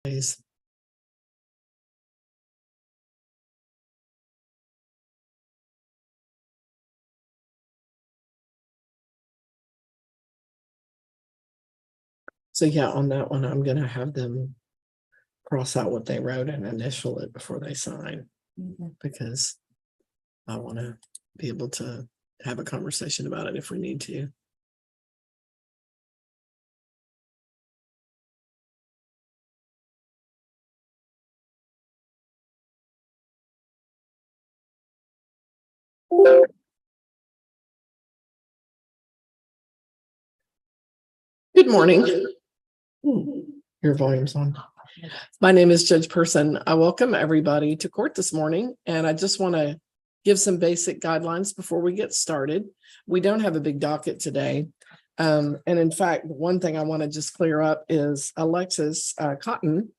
Please. So yeah, on that one, I'm gonna have them cross out what they wrote and initial it before they sign. Because I want to be able to have a conversation about it if we need to. Good morning. Your volume's on. My name is Judge Person. I welcome everybody to court this morning, and I just want to give some basic guidelines before we get started. We don't have a big docket today. And in fact, one thing I want to just clear up is Alexis Cotton.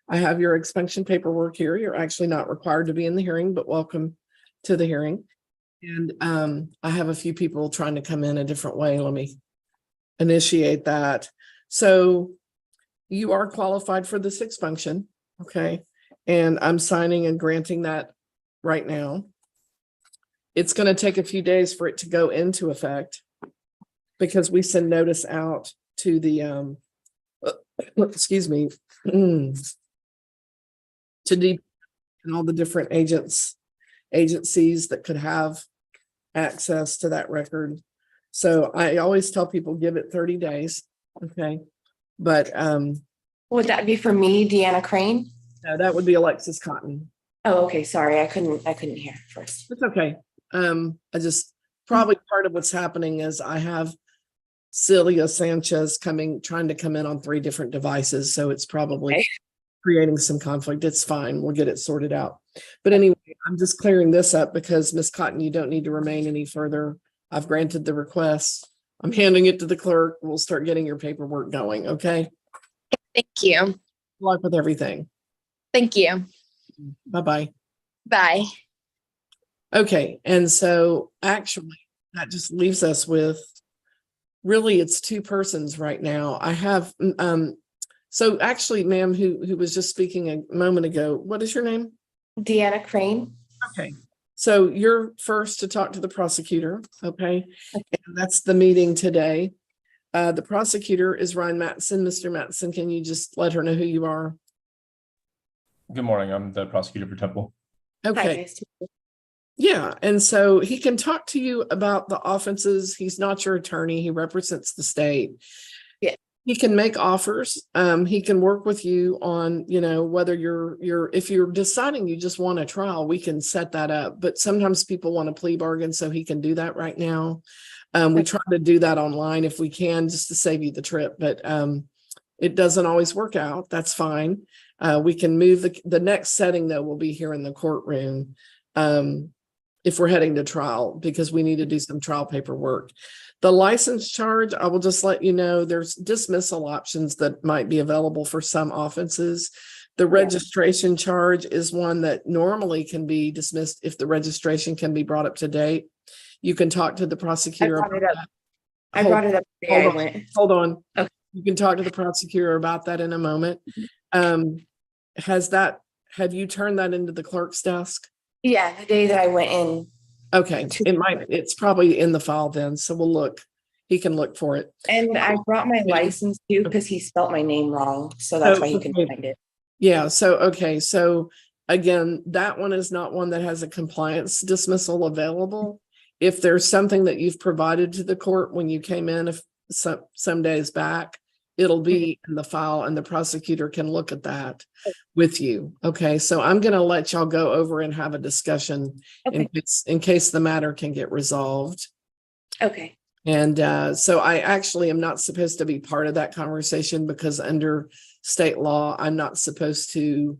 I have your expunction paperwork here. You're actually not required to be in the hearing, but welcome to the hearing. And I have a few people trying to come in a different way. Let me initiate that. So you are qualified for this expunction, okay? And I'm signing and granting that right now. It's going to take a few days for it to go into effect because we send notice out to the, excuse me, to and all the different agencies that could have access to that record. So I always tell people, give it 30 days, okay? But would that be for me, Deanna Crane? no, that would be Alexis Cotton. Oh, okay. Sorry, I couldn't hear first. It's okay. I just probably part of what's happening is I have Celia Sanchez trying to come in on 3 different devices, so it's probably creating some conflict. It's fine. We'll get it sorted out. But anyway, I'm just clearing this up because Ms. Cotton, you don't need to remain any further. I've granted the request. I'm handing it to the clerk. We'll start getting your paperwork going. Okay. Thank you. Good luck with everything. Thank you. Bye-bye. Bye. Okay. And so actually that just leaves us with really it's 2 persons right now. I have, so actually, ma'am, who was just speaking a moment ago, what is your name? Deanna Crane. Okay. So you're first to talk to the prosecutor, okay? And that's the meeting today. The prosecutor is Ryan Matson. Mr. Matson, can you just let her know who you are? Good morning. I'm the prosecutor for Temple. Okay. Hi, nice to meet Yeah. And so he can talk to you about the offenses. He's not your attorney. He represents the state. Yeah. He can make offers. He can work with you on, whether if you're deciding you just want a trial, we can set that up. But sometimes people want a plea bargain, so he can do that right now. We try to do that online if we can, just to save you the trip, but it doesn't always work out. That's fine. We can move the next setting though will be here in the courtroom if we're heading to trial, because we need to do some trial paperwork. The license charge, I will just let you know, there's dismissal options that might be available for some offenses. The registration charge is one that normally can be dismissed if the registration can be brought up to date. You can talk to the prosecutor. I brought it up today. I went. Hold on. Okay. You can talk to the prosecutor about that in a moment. Have you turned that into the clerk's desk? Yeah, the day that I went in. Okay, it's probably in the file then, so we'll look. He can look for it. And I brought my license too because he spelled my name wrong. So that's why he can find it. Yeah, so again, that one is not one that has a compliance dismissal available. If there's something that you've provided to the court when you came in, if some days back, it'll be in the file and the prosecutor can look at that with you. Okay, so I'm going to let y'all go over and have a discussion in case the matter can get resolved. Okay. And so I actually am not supposed to be part of that conversation because under state law, I'm not supposed to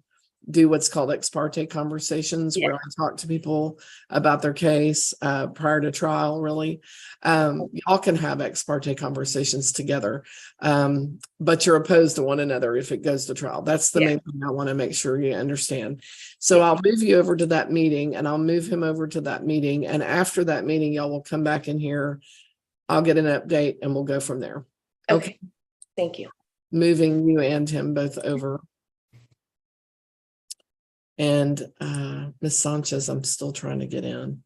do what's called ex parte conversations where I talk to people about their case prior to trial, really. Y'all can have ex parte conversations together, but you're opposed to one another if it goes to trial. That's the main thing I want to make sure you understand. So I'll move you over to that meeting and I'll move him over to that meeting. And after that meeting, y'all will come back in here. I'll get an update and we'll go from there. Okay. Thank you. Moving you and him both over. And Miss Sanchez, I'm still trying to get in.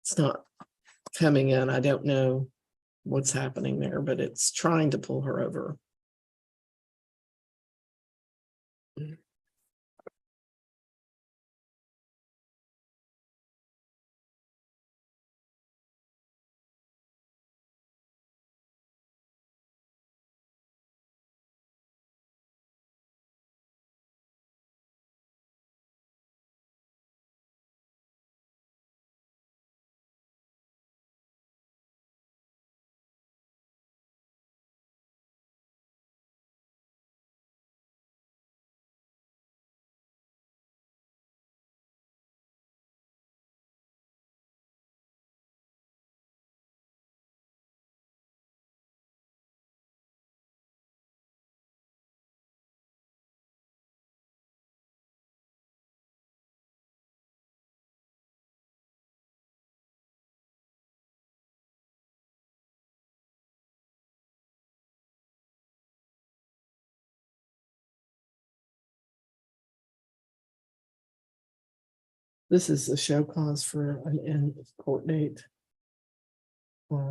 It's not coming in. I don't know what's happening there, but it's trying to pull her over. This is a show cause for an end of court date.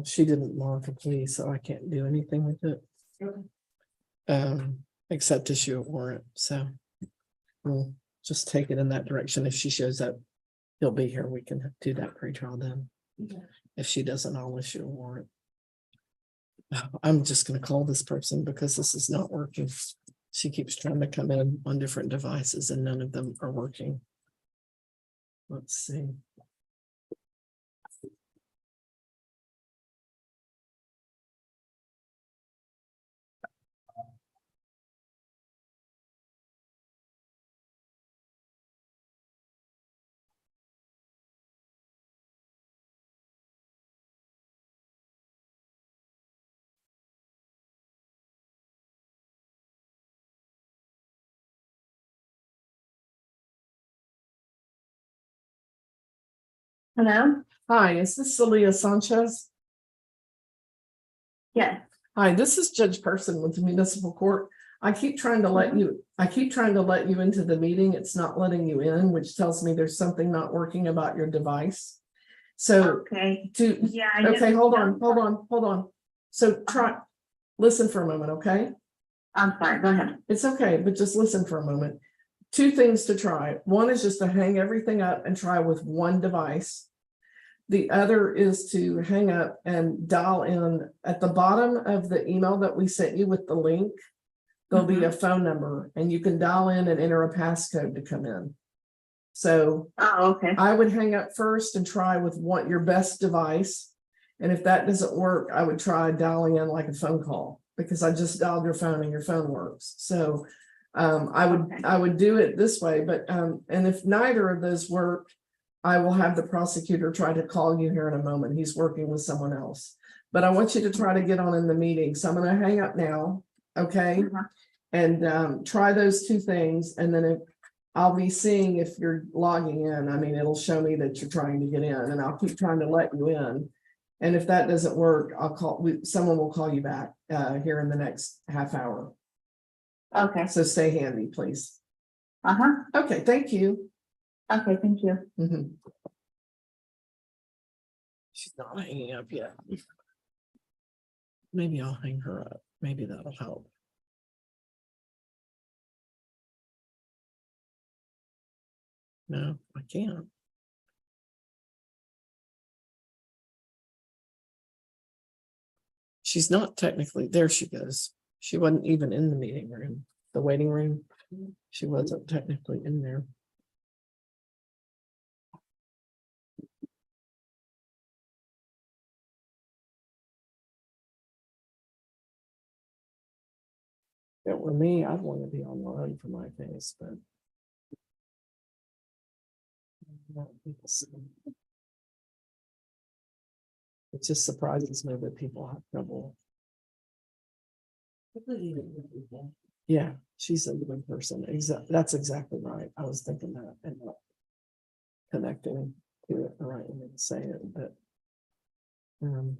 She didn't mark a plea, so I can't do anything with it. Except issue a warrant, so we'll just take it in that direction. If she shows up, he'll be here. We can do that pre-trial then. If she doesn't, I'll issue a warrant. I'm just gonna call this person because this is not working. She keeps trying to come in on different devices and none of them are working. Let's see. Hello? Hi, is this Celia Sanchez? Yes. Hi, this is Judge Person with the Municipal Court. I keep trying to let you into the meeting. It's not letting you in, which tells me there's something not working about your device. So Okay. yeah. I Okay, know. hold on. So listen for a moment, okay? I'm sorry, go ahead. It's okay, but just listen for a moment. Two things to try. One is just to hang everything up and try with one device. The other is to hang up and dial in at the bottom of the email that we sent you with the link. There'll be a phone number and you can dial in and enter a passcode to come in. So Oh, okay. I would hang up first and try with your best device. And if that doesn't work, I would try dialing in like a phone call because I just dialed your phone and your phone works. So I would do it this way, but and if neither of those work, I will have the prosecutor try to call you here in a moment. He's working with someone else, but I want you to try to get on in the meeting. So I'm going to hang up now. Okay. And try those two things. And then if I'll be seeing if you're logging in, I mean, it'll show me that you're trying to get in and I'll keep trying to let you in. And if that doesn't work, someone will call you back here in the next half hour. Okay. So stay handy, please. Okay, thank you. Okay, thank you. She's not hanging up yet. Maybe I'll hang her up. Maybe that'll help. No, I can't. She's not technically, there she goes. She wasn't even in the meeting room, the waiting room. She wasn't technically in there. If it were me, I'd want to be online for my case, but it just surprises me that people have trouble. Yeah, she's a good person. That's exactly right. I was thinking that and not connecting to it the right way to say it, but no.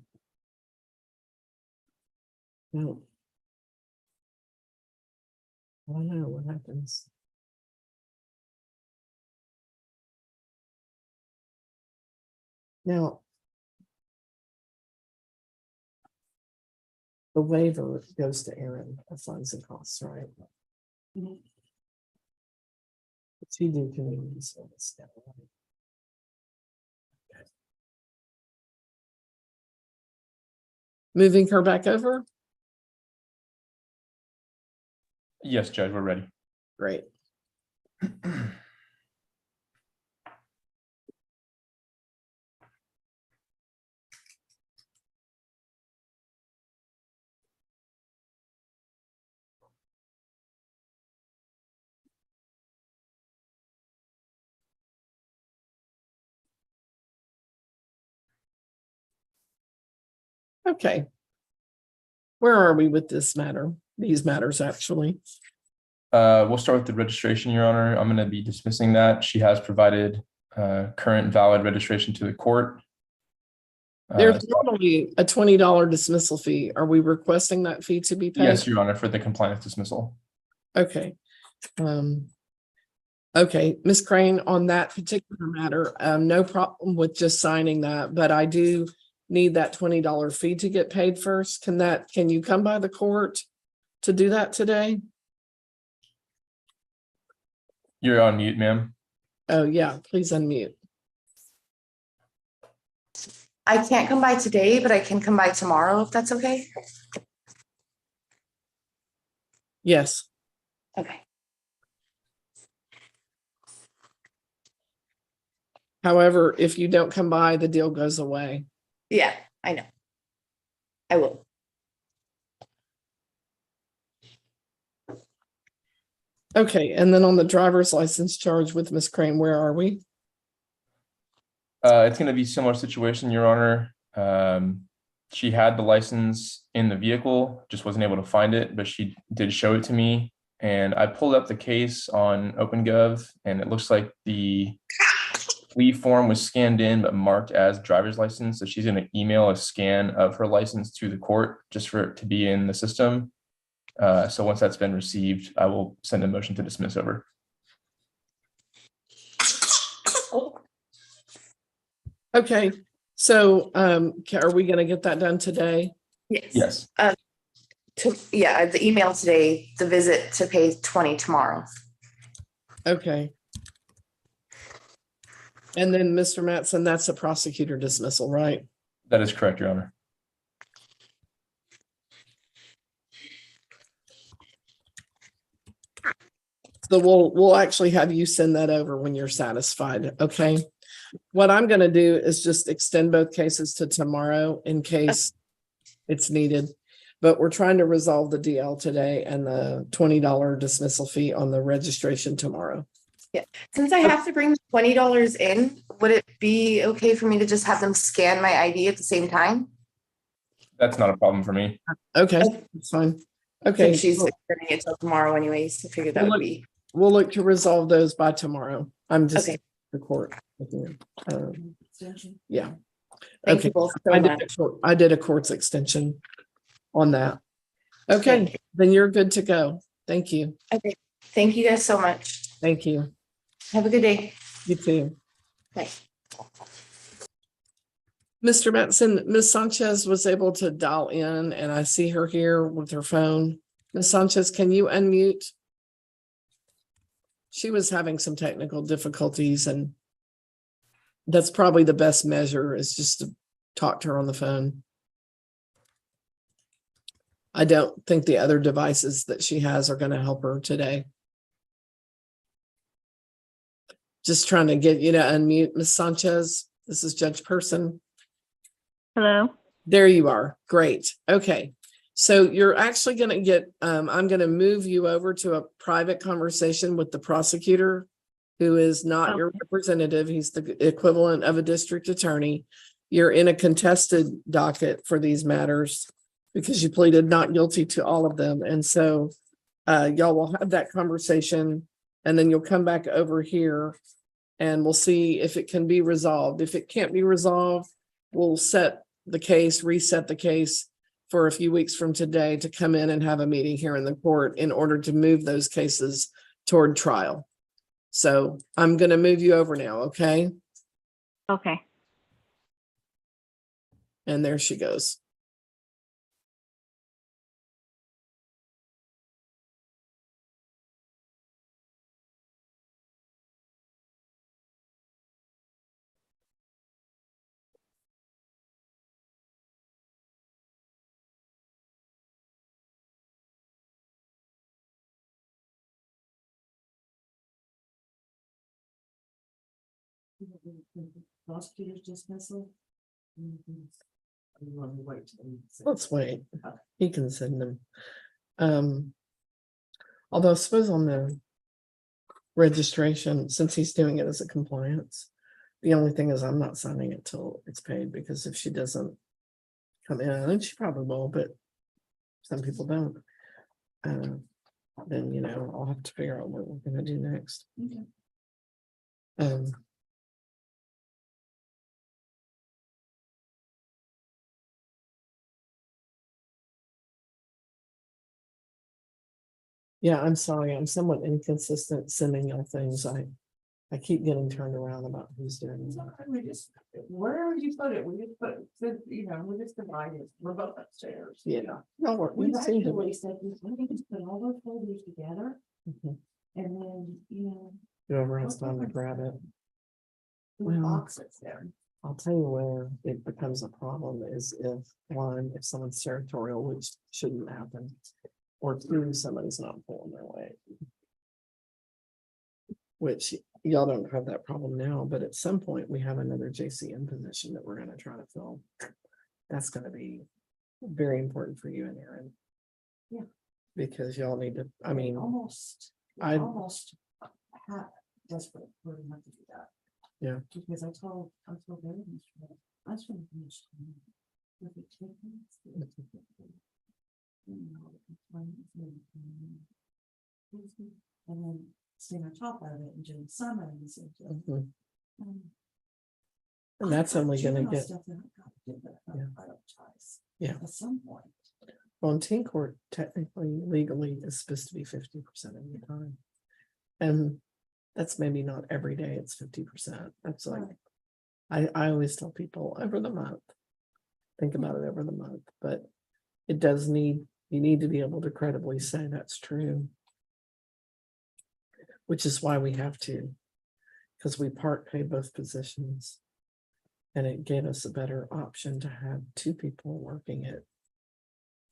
I don't know what happens. Now, the waiver goes to Aaron of funds and costs, right? What's he do community service now, right? Okay. Moving her back over? Yes, Judge, we're ready. Great. Okay. Where are we with this matter? These matters, actually. We'll start with the registration, Your Honor. I'm going to be dismissing that. She has provided current valid registration to the court. There's normally a $20 dismissal fee. Are we requesting that fee to be paid? Yes, Your Honor, for the compliance dismissal. Okay. Okay, Ms. Crane, on that particular matter, no problem with just signing that, but I do need that $20 fee to get paid first. Can you come by the court to do that today? You're on mute, ma'am. Oh, yeah, please unmute. I can't come by today, but I can come by tomorrow if that's okay. Yes. Okay. However, if you don't come by, the deal goes away. Yeah, I know. I will. Okay, and then on the driver's license charge with Ms. Crane, where are we? It's going to be a similar situation, Your Honor. She had the license in the vehicle, just wasn't able to find it, but she did show it to me. And I pulled up the case on OpenGov, and it looks like the plea form was scanned in but marked as driver's license. So she's going to email a scan of her license to the court just for it to be in the system. So once that's been received, I will send a motion to dismiss over. Okay, so are we gonna get that done today? Yes. Yes. The email today, the visit to pay 20 tomorrow. Okay. And then Mr. Mattson, that's a prosecutor dismissal, right? That is correct, Your Honor. So we'll actually have you send that over when you're satisfied, okay? What I'm gonna do is just extend both cases to tomorrow in case it's needed. But we're trying to resolve the DL today and the $20 dismissal fee on the registration tomorrow. Since I have to bring the $20 in, would it be okay for me to just have them scan my ID at the same time? That's not a problem for me. Okay, that's fine. Okay, Since she's sending it till tomorrow anyways, I figured that would be. we'll look to resolve those by tomorrow. I'm just Okay. the court. Yeah. Thank Okay. you both so much. I did a court's extension on that. Okay, then you're good to go. Thank you. Okay. Thank you guys so much. Thank you. Have a good day. You too. Bye. Mr. Mattson, Ms. Sanchez was able to dial in and I see her here with her phone. Ms. Sanchez, can you unmute? She was having some technical difficulties and that's probably the best measure is just to talk to her on the phone. I don't think the other devices that she has are going to help her today. Just trying to get you to unmute, Ms. Sanchez. This is Judge Person. Hello. There you are. Great. Okay. So you're actually going to get, I'm going to move you over to a private conversation with the prosecutor, who is not your representative. He's the equivalent of a district attorney. You're in a contested docket for these matters because you pleaded not guilty to all of them. And so y'all will have that conversation and then you'll come back over here and we'll see if it can be resolved. If it can't be resolved, we'll set the case, reset the case for a few weeks from today to come in and have a meeting here in the court in order to move those cases toward trial. So I'm going to move you over now. Okay. Okay. And there she goes. Prosecutor's dismissal. Let's wait. He can send them. Although I suppose on the registration, since he's doing it as a compliance, the only thing is I'm not signing it till it's paid, because if she doesn't come in, and she probably will, but some people don't. Then, you know, I'll have to figure out what we're gonna do next. Okay. Um, yeah, I'm sorry, I'm somewhat inconsistent sending y'all things. I keep getting turned around about who's doing It's it. not- We just, wherever you put it, we just put, you know, we just divide it, we're both upstairs. Yeah, no, We we seem to. actually said, we can just put all those folders together Mhm. and then, you know, Whoever has time to grab it. the Well, boxes there. I'll tell you where it becomes a problem is if someone's territorial, which shouldn't happen. Or two, somebody's not pulling their weight. Which y'all don't have that problem now, but at some point we have another JCM position that we're gonna try to fill. That's gonna be very important for you and Aaron. Yeah. Because y'all need to, I mean, Almost, I- almost desperate for him to do that. Yeah. Because I told Barry, I was gonna finish. With the chickens. You know, and then staying on top of it and doing summer and so. mhm. And that's only gonna get, Yeah. Yeah. At some point. well, in teen court, technically, legally, is supposed to be 50% of the time. And that's maybe not every day, it's 50%. That's like, I always tell people over the month. Think about it over the month, but it does need, you need to be able to credibly say that's true. Which is why we have to, because we part pay both positions. And it gave us a better option to have two people working it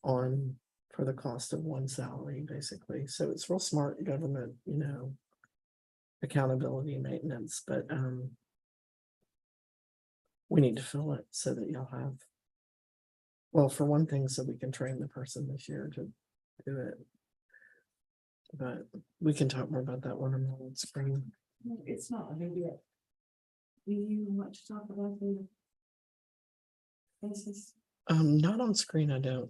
on for the cost of one salary, basically. So it's real smart government, you know, accountability maintenance, but we need to fill it so that you'll have, well, for one thing, so we can train the person this year to do it. But we can talk more about that when I'm on screen. It's not, maybe it. Do you want to talk about the? Cases? Not on screen, I don't,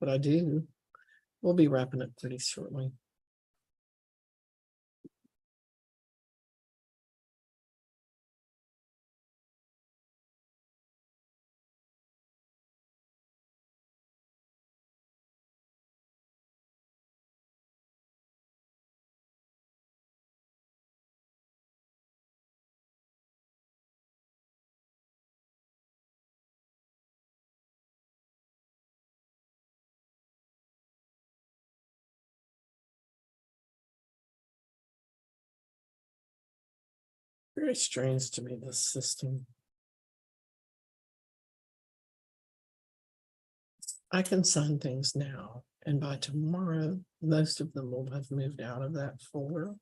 but I do. We'll be wrapping up pretty shortly. Very strange to me, this system. I can sign things now, and by tomorrow, most of them will have moved out of that folder.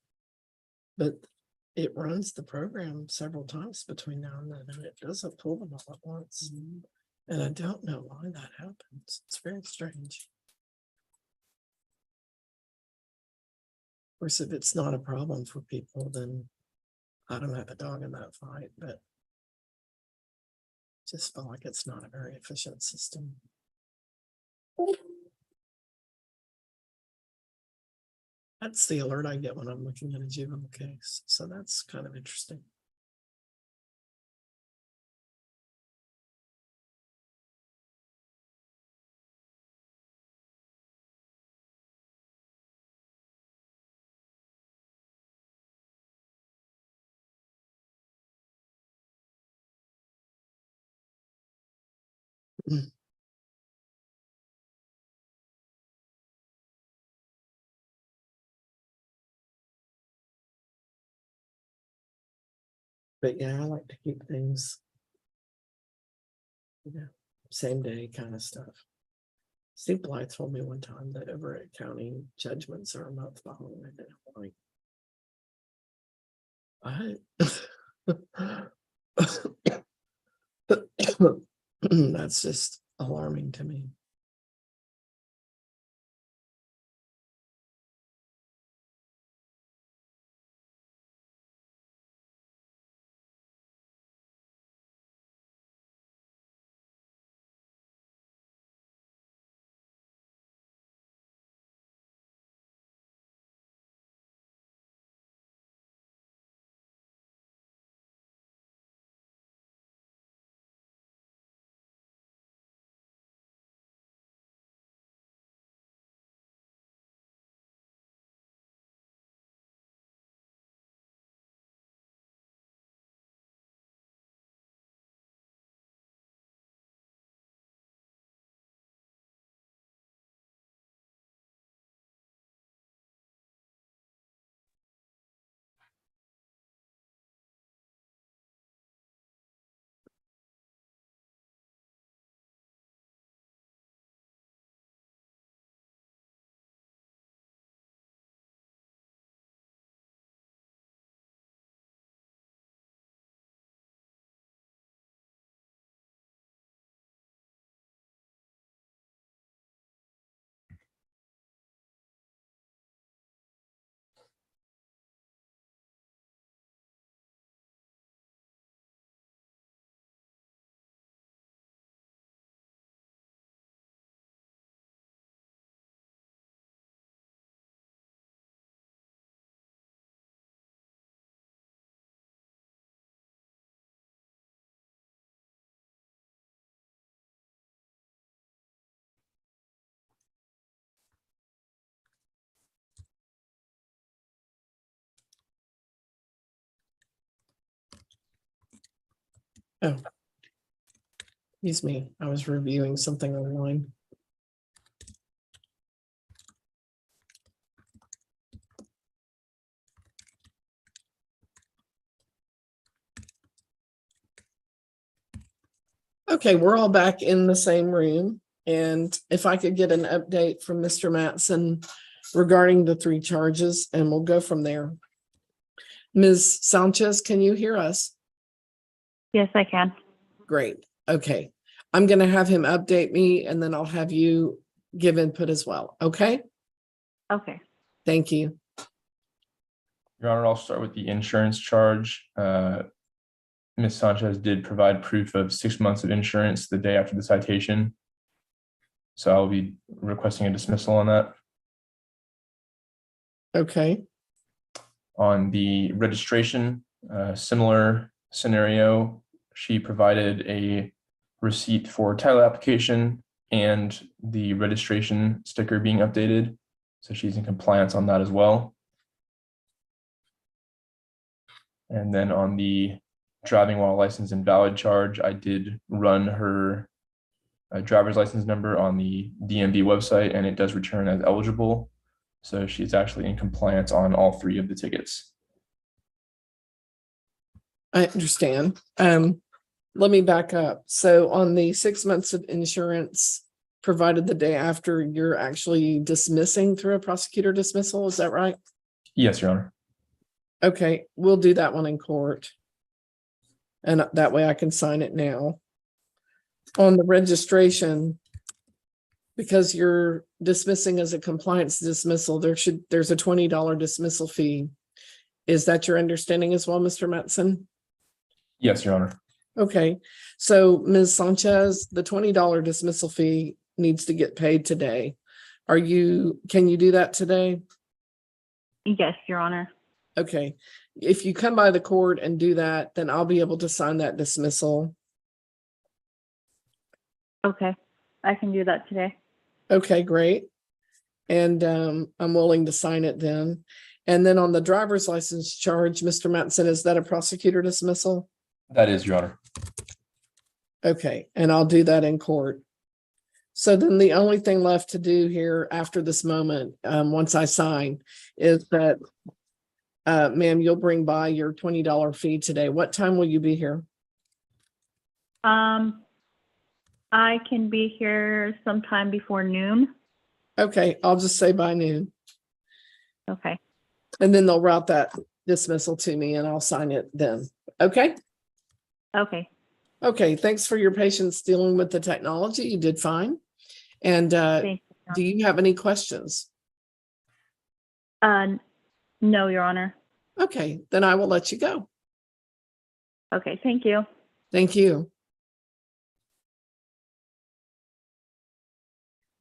But it runs the program several times between now and then, and it doesn't pull them all at once. And I don't know why that happens. It's very strange. Of course, if it's not a problem for people, then I don't have a dog in that fight, but just feel like it's not a very efficient system. That's the alert I get when I'm looking at a juvenile case, so that's kind of interesting. But yeah, I like to keep things, same day kind of stuff. Steve Blythe told me one time that Everett County judgments are a month behind. And I'm like, what? That's just alarming to me. Oh, excuse me. I was reviewing something online. Okay, we're all back in the same room. And if I could get an update from Mr. Mattson regarding the 3 charges, and we'll go from there. Ms. Sanchez, can you hear us? Yes, I can. Great. Okay. I'm going to have him update me and then I'll have you give input as well. Okay. Okay. Thank you. Your Honor, I'll start with the insurance charge. Ms. Sanchez did provide proof of 6 months of insurance the day after the citation. So I'll be requesting a dismissal on that. Okay. On the registration, similar scenario, she provided a receipt for title application and the registration sticker being updated. So she's in compliance on that as well. And then on the driving while license invalid charge, I did run her driver's license number on the DMV website and it does return as eligible. So she's actually in compliance on all 3 of the tickets. I understand. Let me back up. So on the 6 months of insurance provided the day after, you're actually dismissing through a prosecutor dismissal. Is that right? Yes, Your Honor. Okay, we'll do that one in court. And that way I can sign it now. On the registration, because you're dismissing as a compliance dismissal, there's a $20 dismissal fee. Is that your understanding as well, Mr. Mattson? Yes, Your Honor. Okay, so Ms. Sanchez, the $20 dismissal fee needs to get paid today. Can you do that today? Yes, Your Honor. Okay, if you come by the court and do that, then I'll be able to sign that dismissal. Okay. I can do that today. Okay, great. And I'm willing to sign it then. And then on the driver's license charge, Mr. Mattson, is that a prosecutor dismissal? That is, Your Honor. Okay, and I'll do that in court. So then the only thing left to do here after this moment, once I sign, is that ma'am, you'll bring by your $20 fee today. What time will you be here? I can be here sometime before noon. Okay, I'll just say by noon. Okay. And then they'll route that dismissal to me and I'll sign it then. Okay? Okay. Okay, thanks for your patience dealing with the technology. You did fine. And Thank you. do you have any questions? No, Your Honor. Okay, then I will let you go. Okay, thank you. Thank you.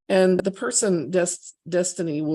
And the person, Destiny, will